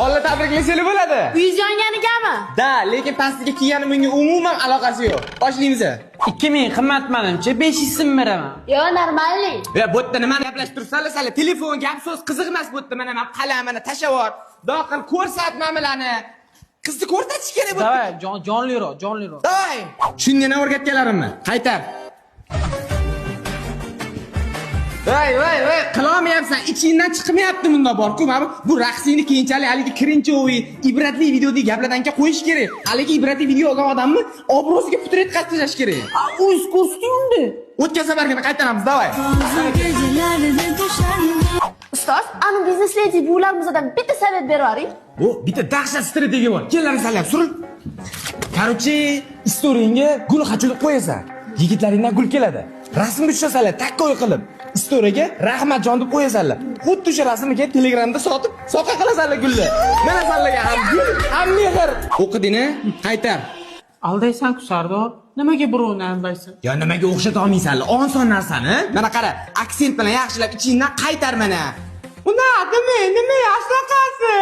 Bola tabriklasanglar bo'ladi. Uyiz yonganigami? Da, lekin pastiga kiyganim bunga umuman aloqasi yo'q. Boshlaymiz. 2000 qimmat menimcha 500 so'm beraman. Yo, normalniy. Ya bu yerda nimani gaplashib tursanlar, sizlar telefon gap so'z qiziq emas bu yerda. Mana qalam, mana tashavvor. Doqil ko'rsatmamlarni. Qizni ko'rsatish kerak bu. Davay, jonliroq. Davay. Tushungan o'rgatganlarimni. Qaytar. Voy, qilolmayapsan. Ichingdan chiqmayapti bunda bor-ku. Mana bu raqsingni keyinchalik haligi kirinchoviy, ibratli videodagi gaplardan keyin qo'yish kerak. Haligi ibratli video olgan odamni obro'siga putur etqazib kerak. O'z kostyumda. O'tgan safargina qaytaramiz, davay. Ustoz, ani biznes ledi bularmizdan bitta savat beravering. O, bitta dahshat strategiya bor. Kellar sanlar, suril. Короче, istoriyingga gul qachilib qo'yasan. Yigitlaringdan gul keladi. Rasmni tushasanlar, takkoy qilib. Istoriyaga rahmatjon deb qo'yasanlar. Xuddi o'sha rasmni keyin Telegramda sotib, soqa qilasanlar gulni. Mana sanlarga ham gul, ham mehr. O'qidingmi? Qaytar. Aldaysan-ku Sardor. Nimaga birovni aldaysan? Yo, nimaga o'xshata olmaysanlar? Oson narsani. Mana qara, aksent bilan yaxshilab ichingdan qaytar mana. Unda nima, ashlaqasi?